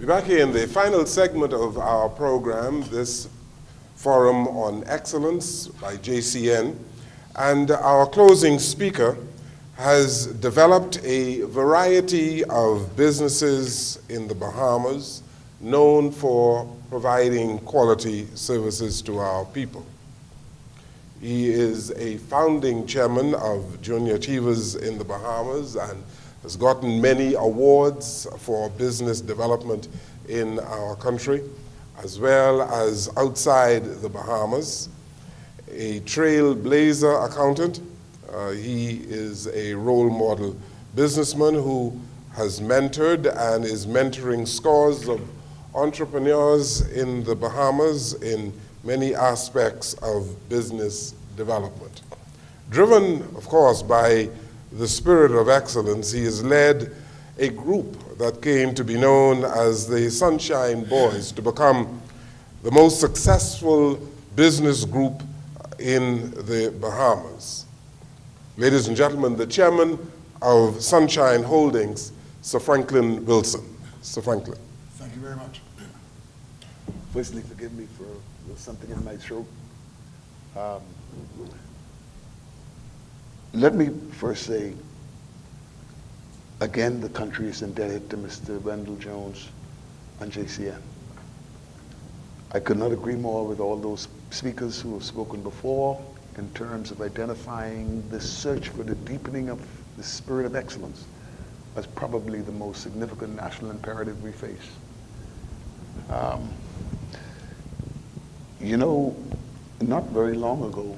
We're back here in the final segment of our program, this Forum on Excellence by JCN. And our closing speaker has developed a variety of businesses in the Bahamas known for providing quality services to our people. He is a founding chairman of Junior Achievers in the Bahamas and has gotten many awards for business development in our country, as well as outside the Bahamas. A trailblazer accountant, he is a role model businessman who has mentored and is mentoring scores of entrepreneurs in the Bahamas in many aspects of business development. Driven, of course, by the spirit of excellence, he has led a group that came to be known as the Sunshine Boys to become the most successful business group in the Bahamas. Ladies and gentlemen, the chairman of Sunshine Holdings, Sir Franklin Wilson. Sir Franklin. Thank you very much. Firstly, forgive me for something in my throat. Let me first say, again, the country is indebted to Mr. Wendall Jones and JCN. I could not agree more with all those speakers who have spoken before in terms of identifying the search for the deepening of the spirit of excellence as probably the most significant national imperative we face. You know, not very long ago,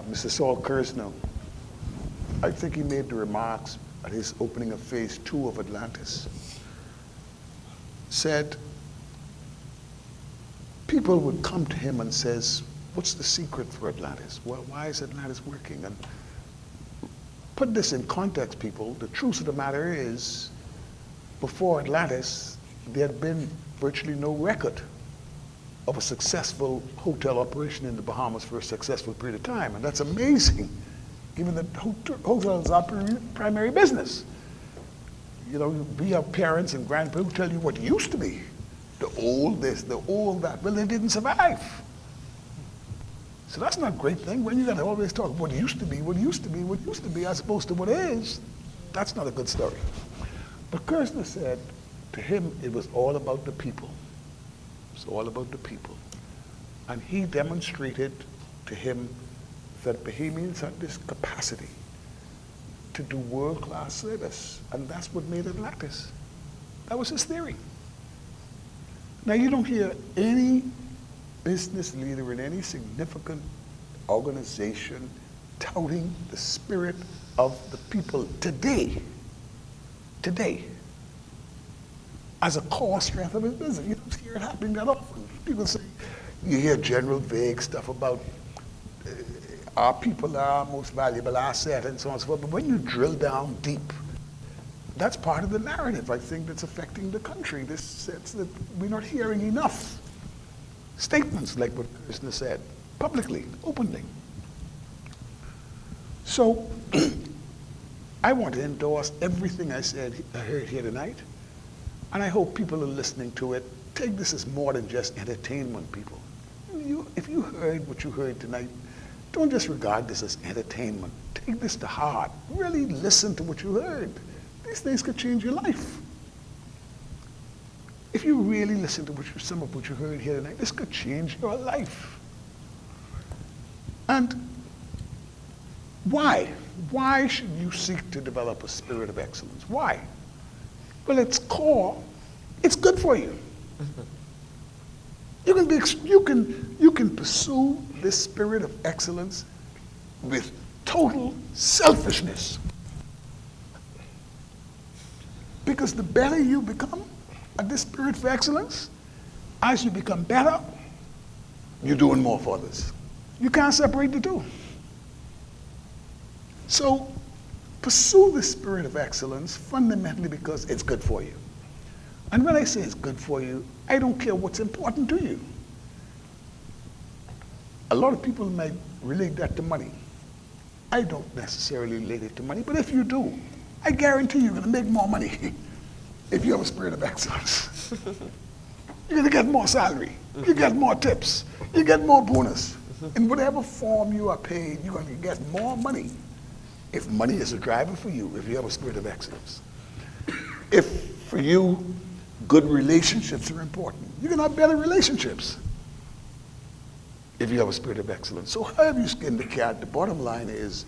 Mr. Saul Kersner, I think he made the remarks at his opening of phase 2 of Atlantis, said people would come to him and says, what's the secret for Atlantis? Well, why is Atlantis working? And put this in context, people, the truth of the matter is, before Atlantis, there had been virtually no record of a successful hotel operation in the Bahamas for a successful period of time. And that's amazing, given that hotels are primary business. You know, we have parents and grandparents who tell you what used to be. The old this, the old that. Well, they didn't survive. So that's not a great thing. When you got to always talk what used to be, what used to be, what used to be, as opposed to what is, that's not a good story. But Kersner said, to him, it was all about the people. It's all about the people. And he demonstrated to him that Bahamians had this capacity to do world-class service. And that's what made Atlantis. That was his theory. Now, you don't hear any business leader in any significant organization touting the spirit of the people today, as a core strength of his business. You don't hear it happening that often. People say, you hear general vague stuff about our people are our most valuable asset and so on and so forth, but when you drill down deep, that's part of the narrative, I think, that's affecting the country. This sense that we're not hearing enough statements like what Kersner said, publicly, openly. So, I want to endorse everything I heard here tonight, and I hope people are listening to it. Take this as more than just entertainment, people. If you heard what you heard tonight, don't just regard this as entertainment. Take this to heart. Really listen to what you heard. These things could change your life. If you really listen to some of what you heard here tonight, this could change your life. And why? Why should you seek to develop a spirit of excellence? Why? Well, its core, it's good for you. You can pursue this spirit of excellence with total selfishness. Because the better you become at this spirit of excellence, as you become better, you're doing more for others. You can't separate the two. So pursue the spirit of excellence fundamentally because it's good for you. And when I say it's good for you, I don't care what's important to you. A lot of people might relate that to money. I don't necessarily relate it to money, but if you do, I guarantee you're going to make more money. if you have a spirit of excellence. You're gonna get more salary, you get more tips, you get more bonus. In whatever form you are paid, you're gonna get more money. If money is a driver for you, if you have a spirit of excellence. If for you, good relationships are important, you're gonna have better relationships if you have a spirit of excellence. So however you skin the cat, the bottom line is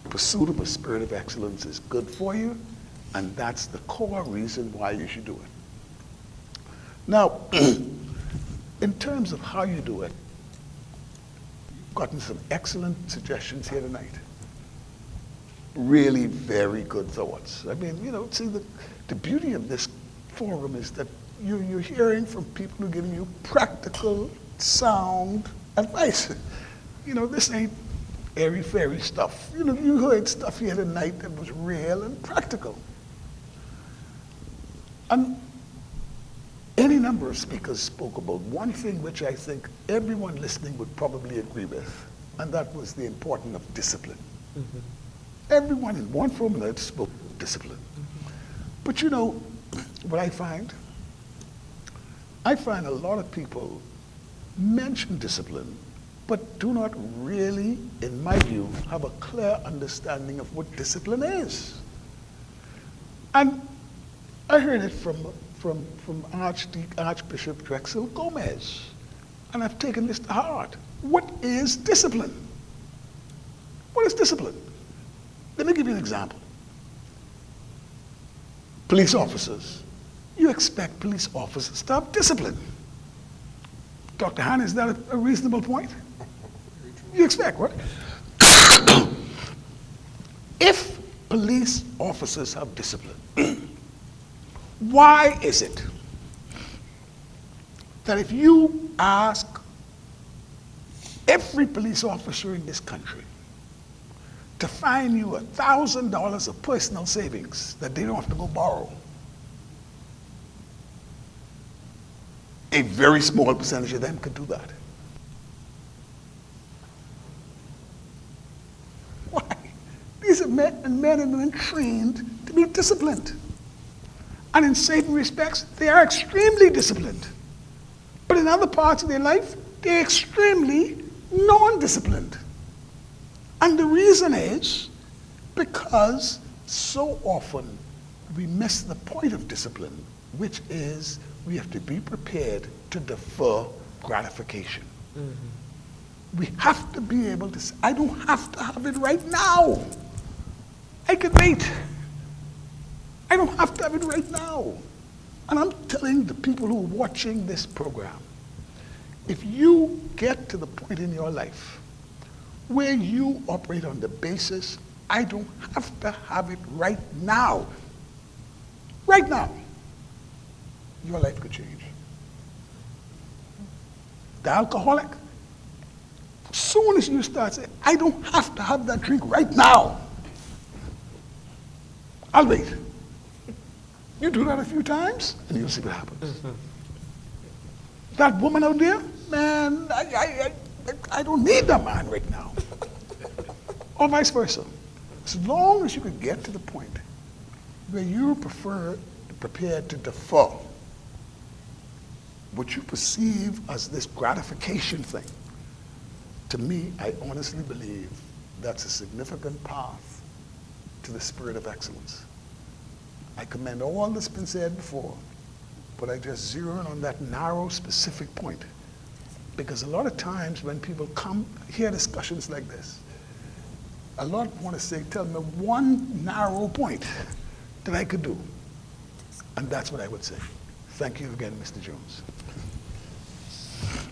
pursuit of a spirit of excellence is good for you, and that's the core reason why you should do it. Now, in terms of how you do it, you've gotten some excellent suggestions here tonight. Really very good thoughts. I mean, you know, see, the beauty of this forum is that you're hearing from people who are giving you practical, sound advice. You know, this ain't airy-fairy stuff. You know, you heard stuff here tonight that was real and practical. And any number of speakers spoke about one thing which I think everyone listening would probably agree with, and that was the importance of discipline. Mm-hmm. Everyone in one form or another spoke of discipline. Mm-hmm. But you know, what I find a lot of people mention discipline, but do not really, in my view, have a clear understanding of what discipline is. And I heard it from Archbishop Drexel Gomez, and I've taken this to heart. What is discipline? What is discipline? Let me give you an example. Police officers. You expect police officers to have discipline. Dr. Han, is that a reasonable point? You expect what? If police officers have discipline, why is it that if you ask every police officer in this country to find you $1,000 of personal savings that they don't have to go borrow, a very small percentage of them could do that? Why? These are men and women trained to be disciplined. And in certain respects, they are extremely disciplined. But in other parts of their life, they're extremely non-disciplined. And the reason is because so often we miss the point of discipline, which is we have to be prepared to defer gratification. Mm-hmm. We have to be able to say, I don't have to have it right now. I can wait. I don't have to have it right now. And I'm telling the people who are watching this program, if you get to the point in your life where you operate on the basis, I don't have to have it right now, your life could change. The alcoholic, as soon as you start saying, I don't have to have that drink right now, I'll wait. You do that a few times, and you'll see what happens. Mm-hmm. That woman out there, man, I don't need that man right now. Or vice versa. As long as you could get to the point where you're prepared to defer what you perceive as this gratification thing, to me, I honestly believe that's a significant path to the spirit of excellence. I commend all that's been said before, but I just zero in on that narrow, specific point. Because a lot of times when people come hear discussions like this, a lot want to say, tell me one narrow point that I could do. And that's what I would say. Thank you again, Mr. Jones.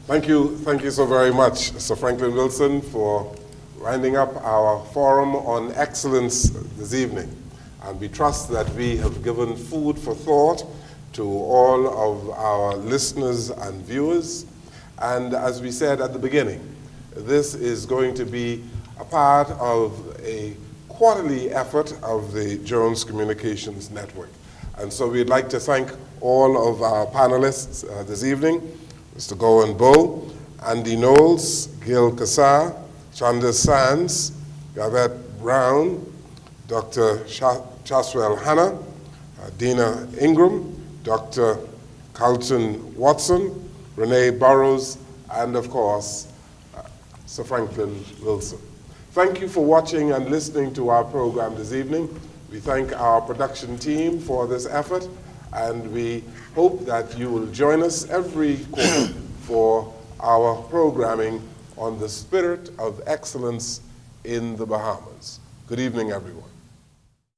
Thank you so very much, Sir Franklin Wilson, for winding up our forum on excellence this evening. And we trust that we have given food for thought to all of our listeners and viewers. And as we said at the beginning, this is going to be a part of a quarterly effort of the Jones Communications Network. And so we'd like to thank all of our panelists this evening, Mr. Gowan Bow, Andy Knowles, Gil Kassar, Chanda Sands, Yvette Brown, Dr. Chaswell Hanna, Dina Ingram, Dr. Carlton Watson, Renee Burrows, and of course, Sir Franklin Wilson. Thank you for watching and listening to our program this evening. We thank our production team for this effort, and we hope that you will join us every quarter for our programming on the spirit of excellence in the Bahamas. Good evening, everyone.